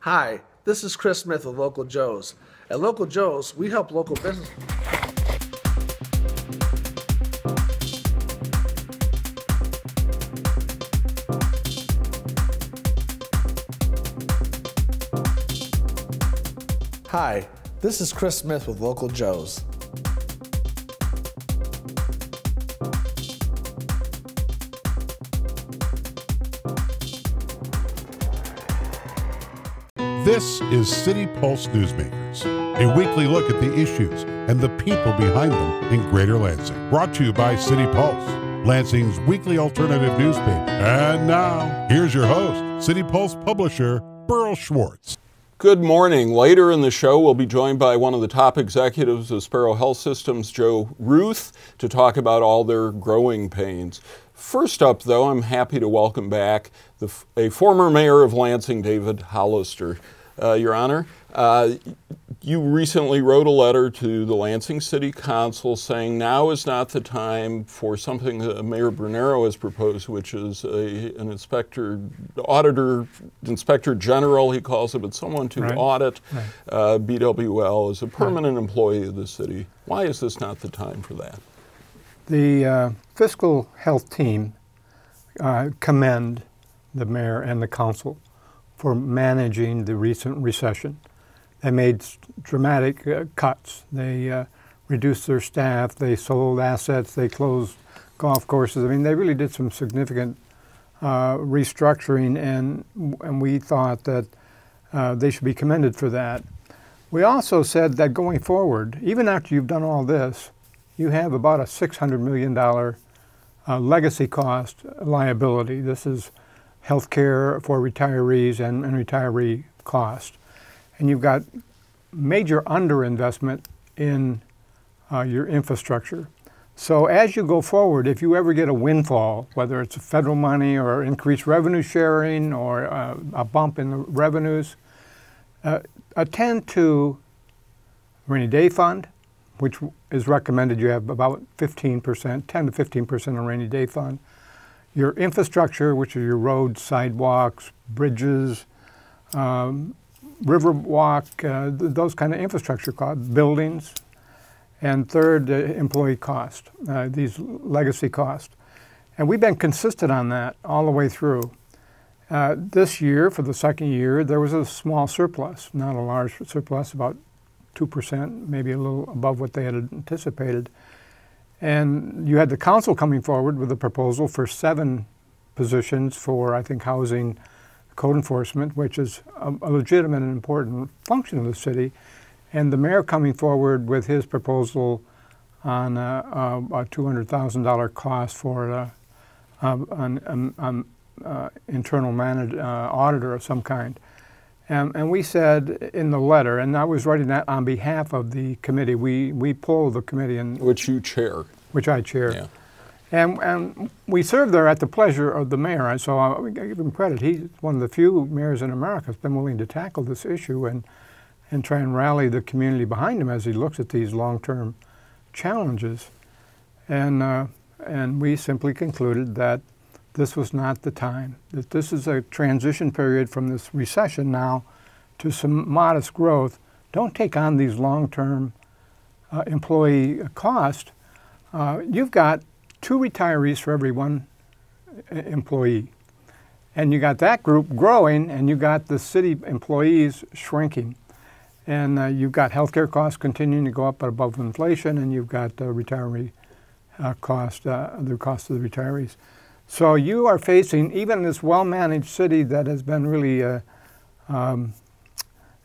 Hi, this is Chris Smith with Local Joe's. At Local Joe's, we help local business. Hi, this is Chris Smith with Local Joe's. This is City Pulse Newsmakers, a weekly look at the issues and the people behind them in Greater Lansing. Brought to you by City Pulse, Lansing's weekly alternative newspaper. And now, here's your host, City Pulse publisher, Burl Schwartz. Good morning. Later in the show, we'll be joined by one of the top executives of Sparrow Health Systems, Joe Ruth, to talk about all their growing pains. First up, though, I'm happy to welcome back a former mayor of Lansing, David Hollister. Your Honor, you recently wrote a letter to the Lansing City Council saying now is not the time for something that Mayor Brunero has proposed, which is an inspector general, he calls it, but someone to audit BWL as a permanent employee of the city. Why is this not the time for that? The fiscal health team commend the mayor and the council for managing the recent recession. They made dramatic cuts. They reduced their staff, they sold assets, they closed golf courses. I mean, they really did some significant restructuring, and we thought that they should be commended for that. We also said that going forward, even after you've done all this, you have about a $600 million legacy cost liability. This is health care for retirees and retiree cost. And you've got major underinvestment in your infrastructure. So as you go forward, if you ever get a windfall, whether it's federal money or increased revenue sharing or a bump in the revenues, attend to rainy day fund, which is recommended you have about 15%, 10 to 15% of rainy day fund. Your infrastructure, which are your roads, sidewalks, bridges, river walk, those kind of infrastructure costs, buildings. And third, employee cost, these legacy costs. And we've been consistent on that all the way through. This year, for the second year, there was a small surplus, not a large surplus, about 2%, maybe a little above what they had anticipated. And you had the council coming forward with a proposal for 7 positions for, I think, housing code enforcement, which is a legitimate and important function of the city. And the mayor coming forward with his proposal on a $200,000 cost for an internal auditor of some kind. And we said in the letter, and I was writing that on behalf of the committee, we polled the committee. Which you chair. Which I chair. Yeah. And we served there at the pleasure of the mayor, and so I give him credit. He's one of the few mayors in America who's been willing to tackle this issue and try and rally the community behind him as he looks at these long-term challenges. And we simply concluded that this was not the time, that this is a transition period from this recession now to some modest growth. Don't take on these long-term employee costs. You've got 2 retirees for every 1 employee. And you got that group growing, and you got the city employees shrinking. And you've got healthcare costs continuing to go up above inflation, and you've got retiree cost, the cost of the retirees. So you are facing, even this well-managed city that has been really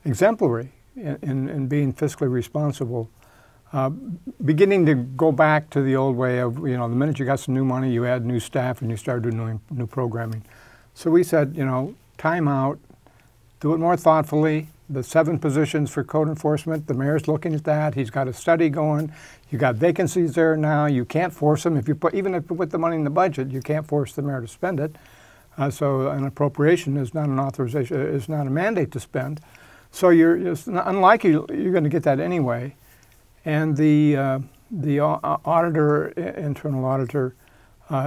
exemplary in being fiscally responsible, beginning to go back to the old way of, the minute you got some new money, you add new staff and you start doing new programming. So we said, time out, do it more thoughtfully. The 7 positions for code enforcement, the mayor's looking at that. He's got a study going. You got vacancies there now. You can't force them. Even if you put the money in the budget, you can't force the mayor to spend it. So an appropriation is not an authorization, is not a mandate to spend. So it's unlikely you're going to get that anyway. And the auditor, internal auditor,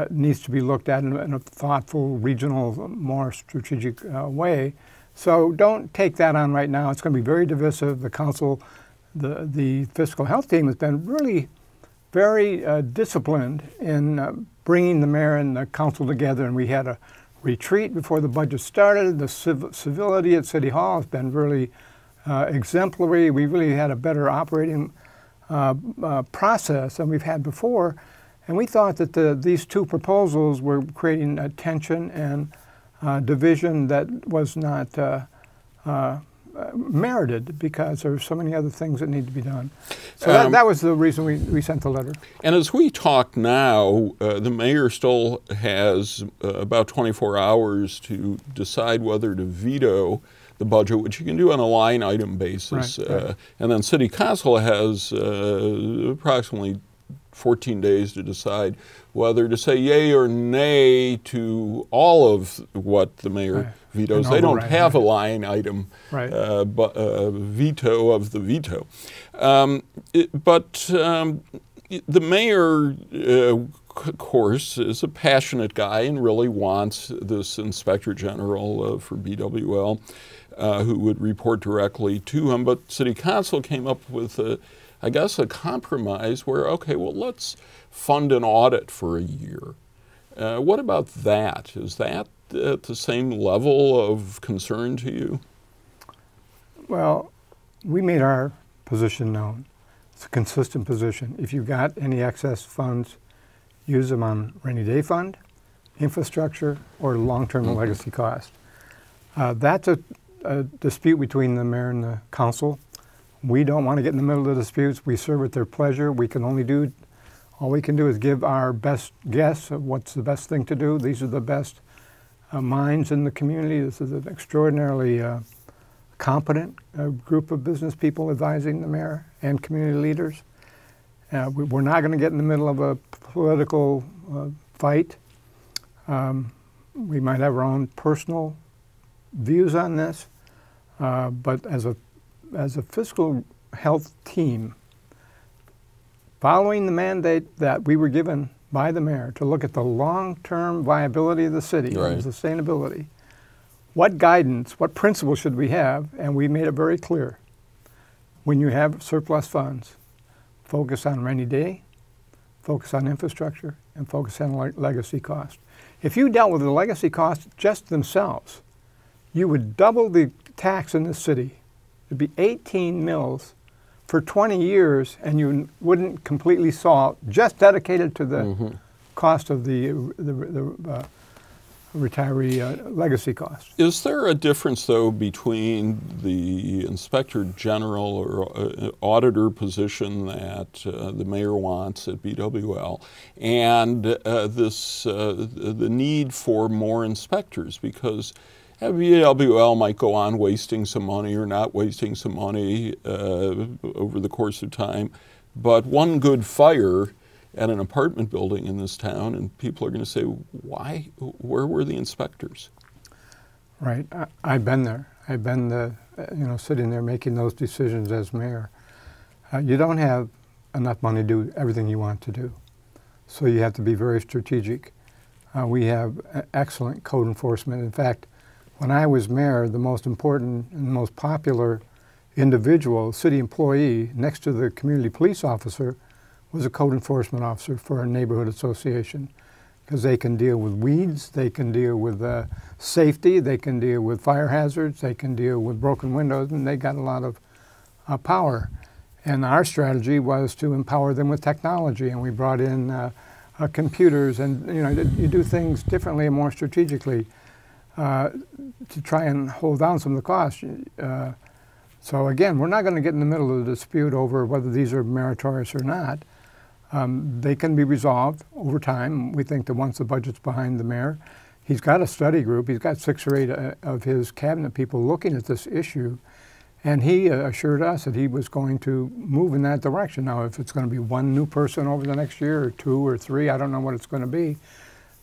needs to be looked at in a thoughtful, regional, more strategic way. So don't take that on right now. It's going to be very divisive. The council, the fiscal health team has been really very disciplined in bringing the mayor and the council together. And we had a retreat before the budget started. The civility at City Hall has been really exemplary. We really had a better operating process than we've had before. And we thought that these two proposals were creating a tension and division that was not merited, because there are so many other things that need to be done. So that was the reason we sent the letter. And as we talk now, the mayor still has about 24 hours to decide whether to veto the budget, which you can do on a line item basis. Right. And then City Council has approximately 14 days to decide whether to say yay or nay to all of what the mayor vetoes. They don't have a line item veto of the veto. But the mayor, of course, is a passionate guy and really wants this Inspector General for BWL who would report directly to him. But City Council came up with I guess a compromise where, okay, well, let's fund an audit for a year. What about that? Is that at the same level of concern to you? Well, we made our position known. It's a consistent position. If you've got any excess funds, use them on rainy day fund, infrastructure, or long-term legacy cost. That's a dispute between the mayor and the council. We don't want to get in the middle of the disputes. We serve at their pleasure. All we can do is give our best guess of what's the best thing to do. These are the best minds in the community. This is an extraordinarily competent group of business people advising the mayor and community leaders. We're not going to get in the middle of a political fight. We might have our own personal views on this, but as a fiscal health team, following the mandate that we were given by the mayor to look at the long-term viability of the city and sustainability, what guidance, what principles should we have? And we made it very clear. When you have surplus funds, focus on rainy day, focus on infrastructure, and focus on legacy cost. If you dealt with the legacy costs just themselves, you would double the tax in the city. It'd be 18 mills for 20 years, and you wouldn't completely solve, just dedicated to the cost of the retiree legacy cost. Is there a difference, though, between the Inspector General or auditor position that the mayor wants at BWL and the need for more inspectors? Because BWL might go on wasting some money or not wasting some money over the course of time, but one good fire at an apartment building in this town, and people are going to say, why? Where were the inspectors? Right. I've been there. I've been sitting there making those decisions as mayor. You don't have enough money to do everything you want to do, so you have to be very strategic. We have excellent code enforcement. In fact, when I was mayor, the most important and most popular individual, city employee, next to the community police officer, was a code enforcement officer for a neighborhood association, because they can deal with weeds, they can deal with safety, they can deal with fire hazards, they can deal with broken windows, and they got a lot of power. And our strategy was to empower them with technology, and we brought in computers, and you do things differently and more strategically to try and hold down some of the costs. So again, we're not going to get in the middle of the dispute over whether these are meritorious or not. They can be resolved over time. We think that once the budget's behind the mayor, he's got a study group. He's got 6 or 8 of his cabinet people looking at this issue, and he assured us that he was going to move in that direction. Now, if it's going to be 1 new person over the next year, or 2 or 3, I don't know what it's going to be.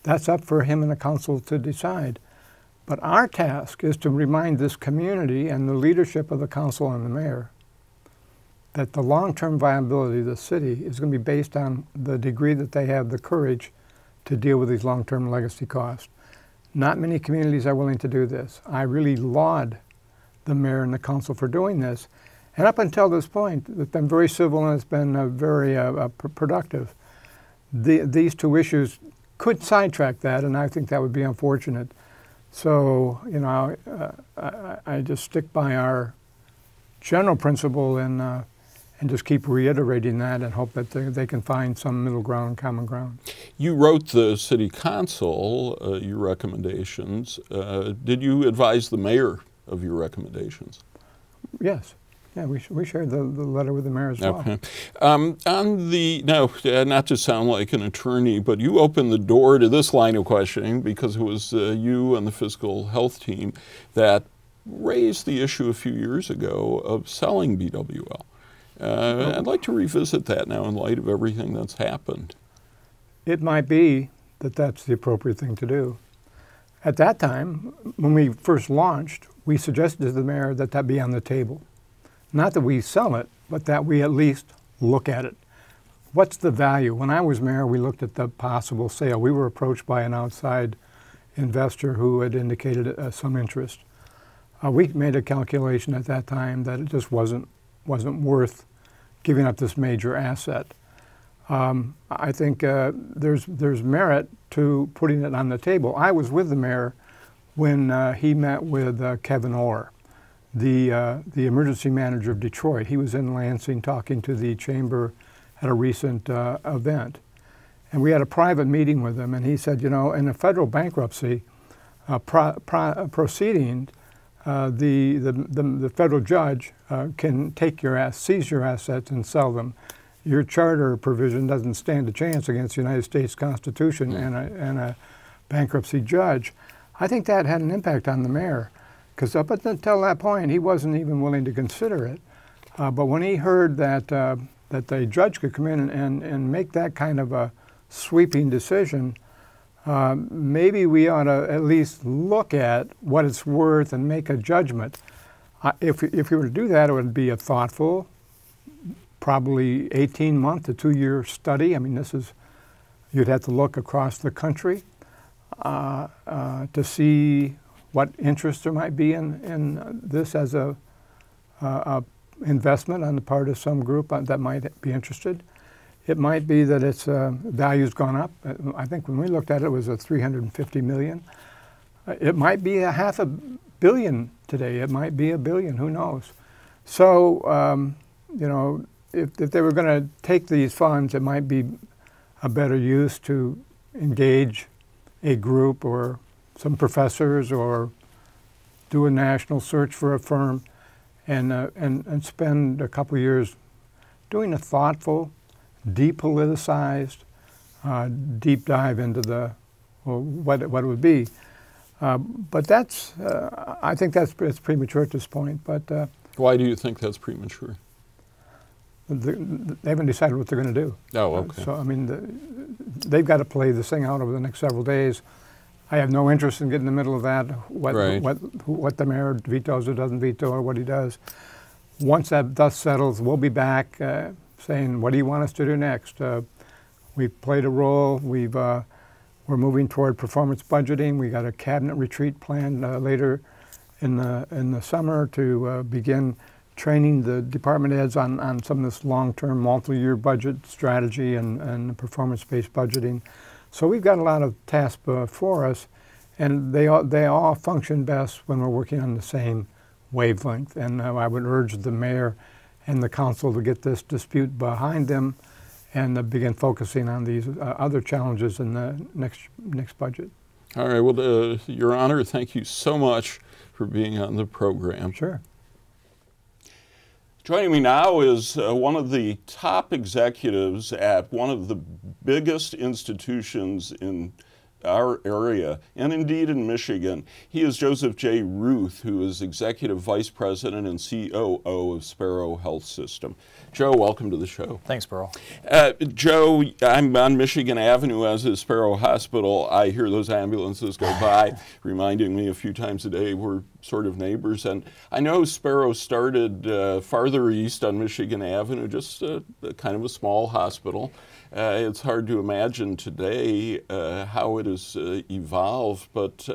That's up for him and the council to decide. But our task is to remind this community and the leadership of the council and the mayor that the long-term viability of the city is going to be based on the degree that they have the courage to deal with these long-term legacy costs. Not many communities are willing to do this. I really laud the mayor and the council for doing this. And up until this point, it's been very civil and it's been very productive. These two issues could sidetrack that, and I think that would be unfortunate. So, you know, I just stick by our general principle and just keep reiterating that and hope that they can find some middle ground, common ground. You wrote the city council your recommendations. Did you advise the mayor of your recommendations? Yes. Yeah, we shared the letter with the mayor as well. Okay. Now, not to sound like an attorney, but you opened the door to this line of questioning because it was you and the fiscal health team that raised the issue a few years ago of selling BWL. I'd like to revisit that now in light of everything that's happened. It might be that that's the appropriate thing to do. At that time, when we first launched, we suggested to the mayor that that be on the table. Not that we sell it, but that we at least look at it. What's the value? When I was mayor, we looked at the possible sale. We were approached by an outside investor who had indicated some interest. We made a calculation at that time that it just wasn't worth giving up this major asset. I think there's merit to putting it on the table. I was with the mayor when he met with Kevin Orr, the emergency manager of Detroit. He was in Lansing talking to the chamber at a recent event. And we had a private meeting with him, and he said, you know, in a federal bankruptcy proceeding, the federal judge can take seize your assets and sell them. Your charter provision doesn't stand a chance against the United States Constitution and a bankruptcy judge. I think that had an impact on the mayor, because up until that point, he wasn't even willing to consider it. But when he heard that the judge could come in and make that kind of a sweeping decision, maybe we ought to at least look at what it's worth and make a judgment. If we were to do that, it would be a thoughtful, probably 18-month to 2-year study. I mean, you'd have to look across the country to see what interest there might be in this as a investment on the part of some group that might be interested. It might be that its value's gone up. I think when we looked at it, it was at $350 million. It might be $500 million today. It might be $1 billion. Who knows? So, you know, if they were going to take these funds, it might be a better use to engage a group or some professors or do a national search for a firm and spend a couple of years doing a thoughtful, depoliticized, deep dive into what it would be. But that's, I think it's premature at this point. But why do you think that's premature? They haven't decided what they're going to do. Oh, okay. So, I mean, they've got to play this thing out over the next several days. I have no interest in getting in the middle of that, what the mayor vetoes or doesn't veto or what he does. Once that dust settles, we'll be back saying, what do you want us to do next? We've played a role. We're moving toward performance budgeting. We got a cabinet retreat planned later in the summer to begin training the department heads on some of this long-term multi-year budget strategy and performance-based budgeting. So we've got a lot of tasks before us, and they all function best when we're working on the same wavelength. And I would urge the mayor and the council to get this dispute behind them and begin focusing on these other challenges in the next budget. All right. Well, Your Honor, thank you so much for being on the program. Sure. Joining me now is one of the top executives at one of the biggest institutions in our area, and indeed in Michigan. He is Joseph J. Ruth, who is Executive Vice President and COO of Sparrow Health System. Joe, welcome to the show. Thanks, Burl. Joe, I'm on Michigan Avenue, as is Sparrow Hospital. I hear those ambulances go by, reminding me a few times a day we're sort of neighbors. And I know Sparrow started farther east on Michigan Avenue, just kind of a small hospital. It's hard to imagine today how it has evolved, but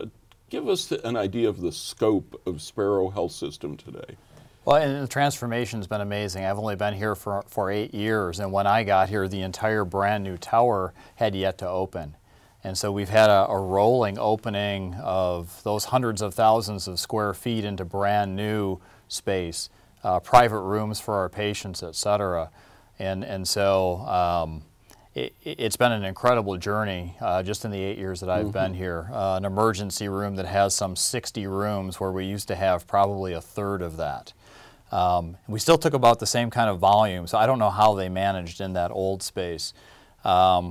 give us an idea of the scope of Sparrow Health System today. Well, and the transformation's been amazing. I've only been here for 8 years, and when I got here, the entire brand new tower had yet to open. And so we've had a rolling opening of those hundreds of thousands of square feet into brand new space, private rooms for our patients, et cetera. And so it's been an incredible journey just in the 8 years that I've been here. An emergency room that has some 60 rooms where we used to have probably a third of that. We still took about the same kind of volume, so I don't know how they managed in that old space.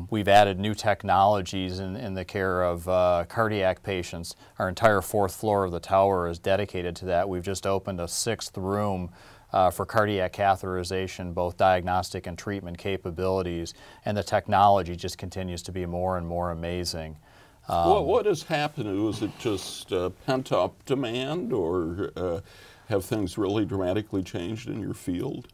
We've added new technologies in the care of cardiac patients. Our entire 4th floor of the tower is dedicated to that. We've just opened a 6th room for cardiac catheterization, both diagnostic and treatment capabilities, and the technology just continues to be more and more amazing. What has happened? Was it just pent-up demand, or have things really dramatically changed in your field?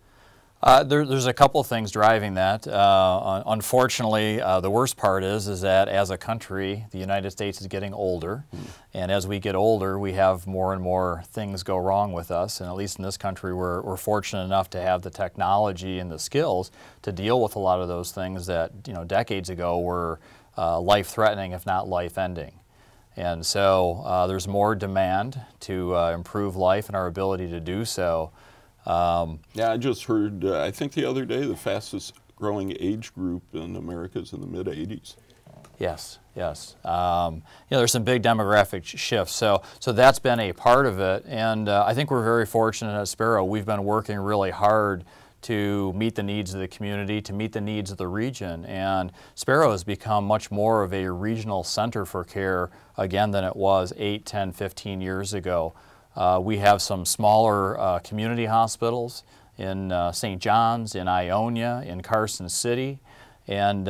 There's a couple things driving that. Unfortunately, the worst part is that as a country, the United States is getting older, and as we get older, we have more and more things go wrong with us. And at least in this country, we're fortunate enough to have the technology and the skills to deal with a lot of those things that decades ago were life-threatening, if not life-ending. And so there's more demand to improve life and our ability to do so. Yeah, I just heard, I think the other day, the fastest growing age group in America is in the mid-80s. Yes, yes. There's some big demographic shifts, so that's been a part of it, and I think we're very fortunate at Sparrow. We've been working really hard to meet the needs of the community, to meet the needs of the region, and Sparrow has become much more of a regional center for care, again, than it was 8, 10, 15 years ago. We have some smaller community hospitals in St. John's, in Ionia, in Carson City, and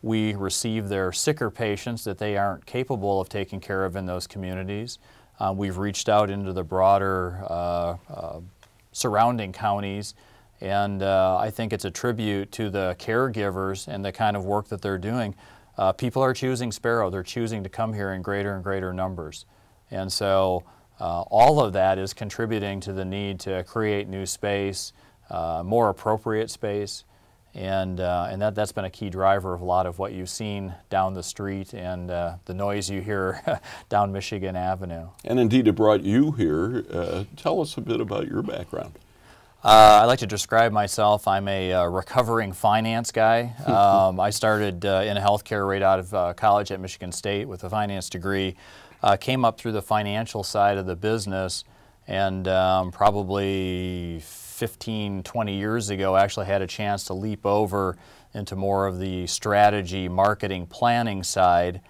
we receive their sicker patients that they aren't capable of taking care of in those communities. We've reached out into the broader surrounding counties, and I think it's a tribute to the caregivers and the kind of work that they're doing. People are choosing Sparrow. They're choosing to come here in greater and greater numbers. And so all of that is contributing to the need to create new space, more appropriate space, and that's been a key driver of a lot of what you've seen down the street and the noise you hear down Michigan Avenue. And indeed, it brought you here. Tell us a bit about your background. I like to describe myself, I'm a recovering finance guy. I started in healthcare right out of college at Michigan State with a finance degree. Came up through the financial side of the business, and probably 15, 20 years ago actually had a chance to leap over into more of the strategy, marketing, planning side,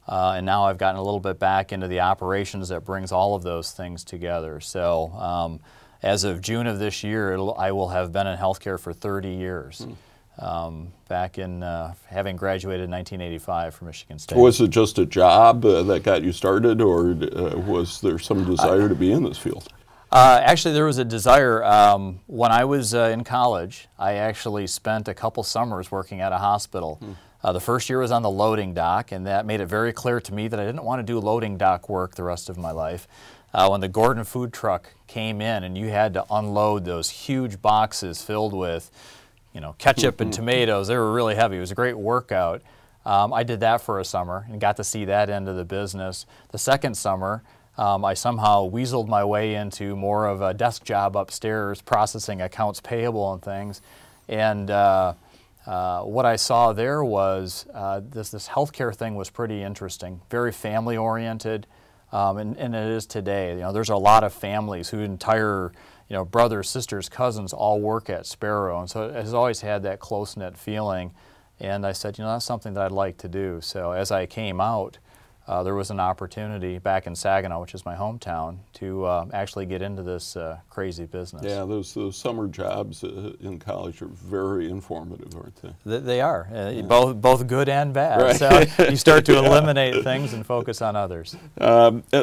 and now I've gotten a little bit back into the operations that brings all of those things together. So as of June of this year, I will have been in healthcare for 30 years. Back in having graduated in 1985 from Michigan State. Was it just a job that got you started, or was there some desire to be in this field? Actually, there was a desire. When I was in college, I actually spent a couple summers working at a hospital. The first year was on the loading dock, and that made it very clear to me that I didn't want to do loading dock work the rest of my life. When the Gordon food truck came in and you had to unload those huge boxes filled with ketchup and tomatoes, they were really heavy. It was a great workout. I did that for a summer and got to see that end of the business. The second summer, I somehow weaseled my way into more of a desk job upstairs, processing accounts payable and things. And what I saw there was this healthcare thing was pretty interesting, very family-oriented, and it is today. There's a lot of families who entire brothers, sisters, cousins all work at Sparrow, and so it has always had that close-knit feeling. And I said, that's something that I'd like to do. So as I came out, there was an opportunity back in Saginaw, which is my hometown, to actually get into this crazy business. Yeah, those summer jobs in college are very informative, aren't they? They are, both good and bad. Right. So you start to eliminate things and focus on others.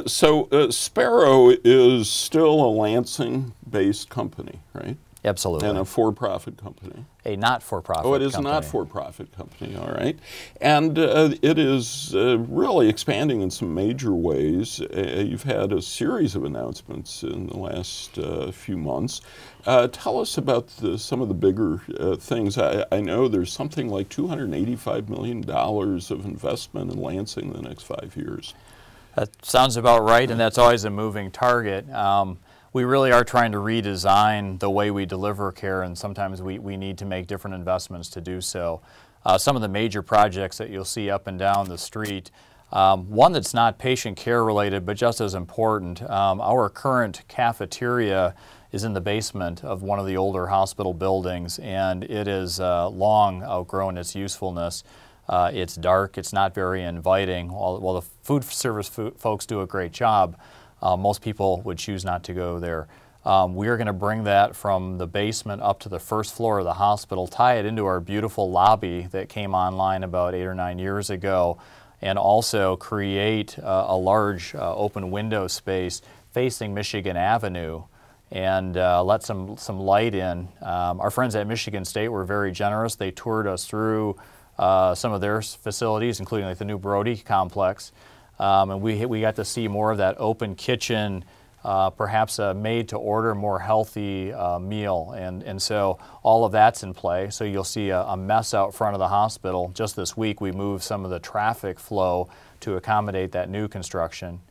So Sparrow is still a Lansing-based company, right? Absolutely. And a for-profit company. A not-for-profit company. Oh, it is a not-for-profit company, all right. And it is really expanding in some major ways. You've had a series of announcements in the last few months. Tell us about some of the bigger things. I know there's something like $285 million of investment in Lansing in the next 5 years. That sounds about right, and that's always a moving target. We really are trying to redesign the way we deliver care, and sometimes we need to make different investments to do so. Some of the major projects that you'll see up and down the street, one that's not patient care related but just as important, our current cafeteria is in the basement of one of the older hospital buildings, and it is long outgrown its usefulness. It's dark, it's not very inviting. While the food service folks do a great job, most people would choose not to go there. We are going to bring that from the basement up to the first floor of the hospital, tie it into our beautiful lobby that came online about 8 or 9 years ago, and also create a large open window space facing Michigan Avenue and let some light in. Our friends at Michigan State were very generous. They toured us through some of their facilities, including like the new Brody complex. And we got to see more of that open kitchen, perhaps a made-to-order, more healthy meal. And so all of that's in play. So you'll see a mess out front of the hospital. Just this week we moved some of the traffic flow to accommodate that new construction.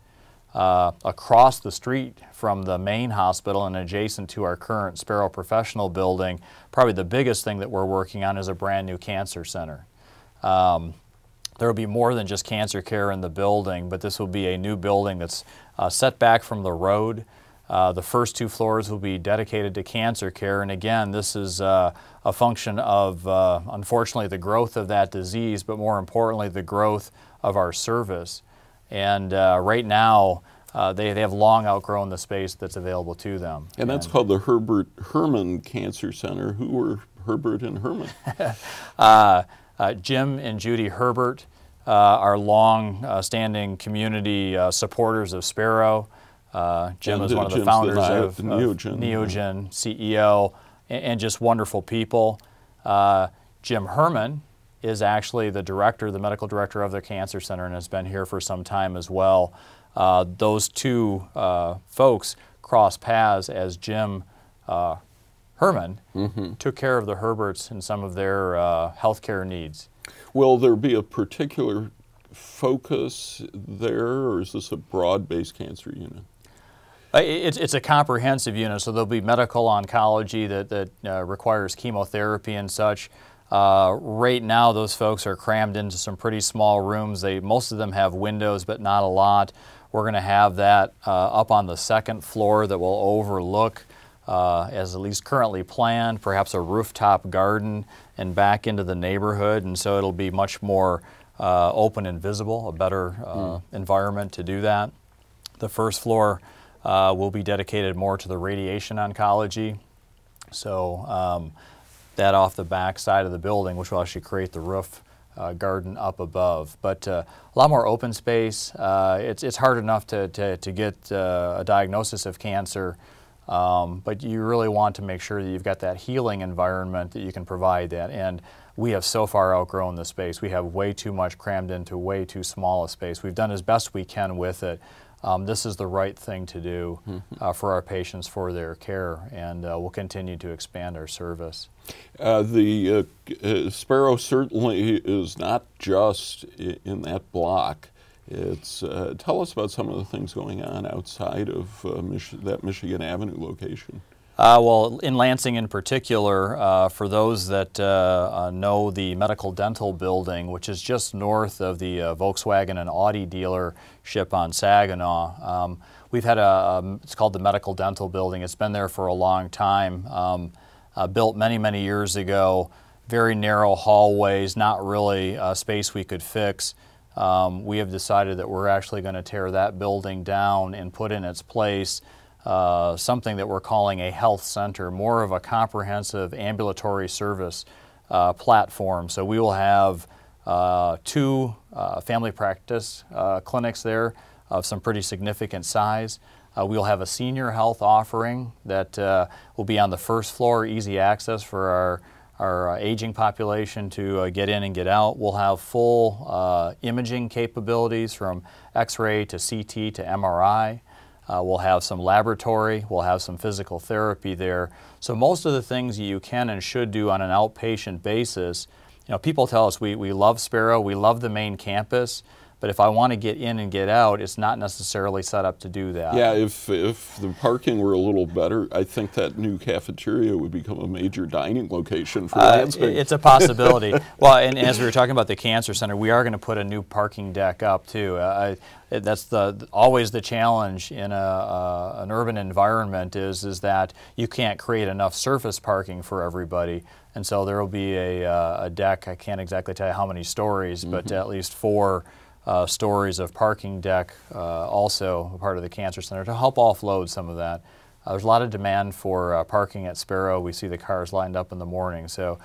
Across the street from the main hospital and adjacent to our current Sparrow Professional building, probably the biggest thing that we're working on is a brand new cancer center. There will be more than just cancer care in the building, but this will be a new building that's set back from the road. The first 2 floors will be dedicated to cancer care, and again, this is a function of, unfortunately, the growth of that disease, but more importantly, the growth of our service. And right now, they have long outgrown the space that's available to them. And that's called the Herbert Herman Cancer Center. Who were Herbert and Herman? Jim and Judy Herbert are long-standing community supporters of Sparrow. Jim is one of the founders of Neogen, CEO, and just wonderful people. Jim Herman is actually the director, the medical director of the cancer center, and has been here for some time as well. Those two folks crossed paths as Jim Herman took care of the Herberts and some of their healthcare needs. Will there be a particular focus there, or is this a broad-based cancer unit? It's a comprehensive unit, so there'll be medical oncology that requires chemotherapy and such. Right now, those folks are crammed into some pretty small rooms. Most of them have windows, but not a lot. We're going to have that up on the 2nd floor that will overlook, as at least currently planned, perhaps a rooftop garden and back into the neighborhood. And so it'll be much more open and visible, a better environment to do that. The 1st floor will be dedicated more to the radiation oncology. So that off the back side of the building, which will actually create the roof garden up above. But a lot more open space. It's hard enough to get a diagnosis of cancer, but you really want to make sure that you've got that healing environment that you can provide that. And we have so far outgrown the space. We have way too much crammed into way too small a space. We've done as best we can with it. This is the right thing to do for our patients, for their care, and we'll continue to expand our service. The Sparrow certainly is not just in that block. Tell us about some of the things going on outside of that Michigan Avenue location. Well, in Lansing in particular, for those that know the medical dental building, which is just north of the Volkswagen and Audi dealership on Saginaw, we've had it's called the medical dental building. It's been there for a long time, built many, many years ago, very narrow hallways, not really space we could fix. we have decided that we're actually going to tear that building down and put in its place something that we're calling a health center, more of a comprehensive ambulatory service platform. So we will have 2 family practice clinics there of some pretty significant size. We'll have a senior health offering that will be on the first floor, easy access for our aging population to get in and get out. We'll have full imaging capabilities from X-ray to CT to MRI. We'll have some laboratory, we'll have some physical therapy there. So most of the things you can and should do on an outpatient basis, you know, people tell us we love Sparrow, we love the main campus, but if I want to get in and get out, it's not necessarily set up to do that. Yeah, if the parking were a little better, I think that new cafeteria would become a major dining location for Lansing. It's a possibility. Well, and as we were talking about the cancer center, we are going to put a new parking deck up too. That's always the challenge in an urban environment is that you can't create enough surface parking for everybody. And so there will be a deck, I can't exactly tell you how many stories, but at least 4 stories of parking deck, also a part of the cancer center, to help offload some of that. There's a lot of demand for parking at Sparrow. We see the cars lined up in the morning, so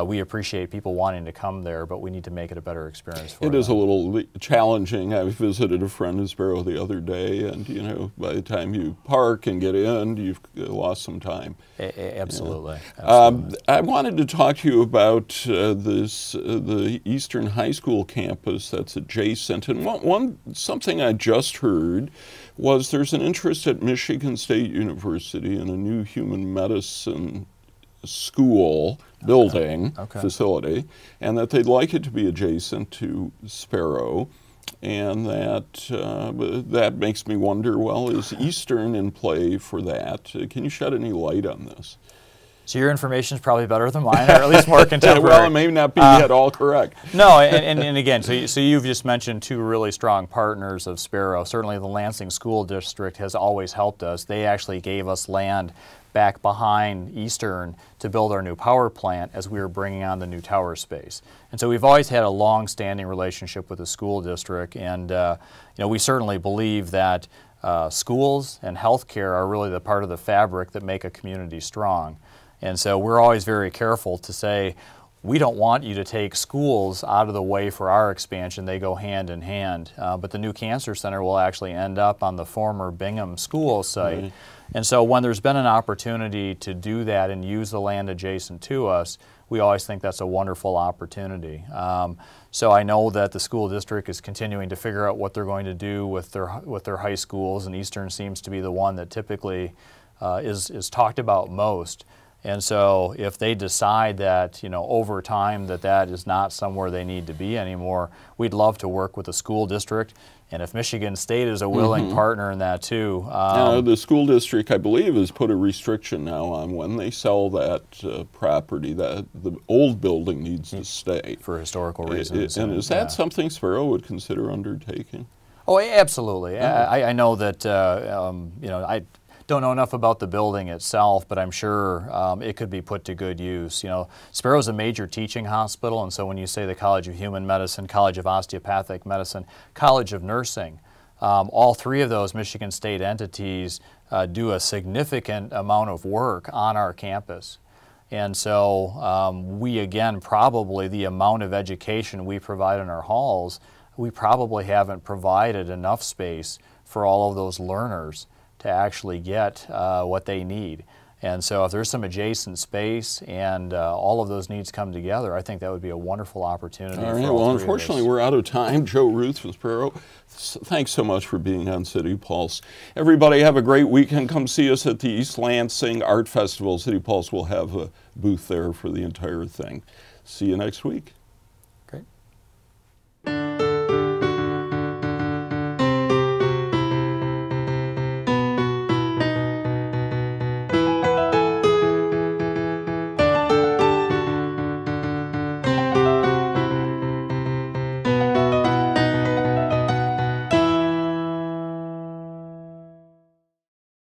we appreciate people wanting to come there, but we need to make it a better experience for them. It is a little challenging. I visited a friend in Sparrow the other day, and you know, by the time you park and get in, you've lost some time. Absolutely. Yeah. Absolutely. I wanted to talk to you about the Eastern High School campus that's adjacent, and something I just heard was there's an interest at Michigan State University in a new human medicine school building facility, and that they'd like it to be adjacent to Sparrow, and that makes me wonder, well, is Eastern in play for that? Can you shed any light on this? So your information is probably better than mine, or at least more contemporary. Well, it may not be at all correct. No, and again, so you've just mentioned 2 really strong partners of Sparrow. Certainly the Lansing School District has always helped us. They actually gave us land back behind Eastern to build our new power plant as we were bringing on the new tower space. And so we've always had a long-standing relationship with the school district, and you know, we certainly believe that schools and healthcare are really the part of the fabric that make a community strong. And so we're always very careful to say, we don't want you to take schools out of the way for our expansion. They go hand in hand. But the new cancer center will actually end up on the former Bingham School site. Mm-hmm. And so when there's been an opportunity to do that and use the land adjacent to us, we always think that's a wonderful opportunity. So I know that the school district is continuing to figure out what they're going to do with their high schools, and Eastern seems to be the one that typically is talked about most. And so if they decide that, you know, over time that is not somewhere they need to be anymore, we'd love to work with the school district. And if Michigan State is a willing partner in that too. Now, the school district, I believe, has put a restriction now on when they sell that property, that the old building needs to stay. For historical reasons. And is that something Sparrow would consider undertaking? Oh, absolutely. I know that, you know, I don't know enough about the building itself, but I'm sure it could be put to good use. You know, Sparrow's a major teaching hospital, and so when you say the College of Human Medicine, College of Osteopathic Medicine, College of Nursing, all 3 of those Michigan State entities do a significant amount of work on our campus. And so we, again, probably the amount of education we provide in our halls, we probably haven't provided enough space for all of those learners to actually get what they need. And so if there's some adjacent space and all of those needs come together, I think that would be a wonderful opportunity. All right, well, unfortunately, we're out of time. Joe Ruth with Sparrow, thanks so much for being on City Pulse. Everybody have a great weekend. Come see us at the East Lansing Art Festival. City Pulse will have a booth there for the entire thing. See you next week. Great.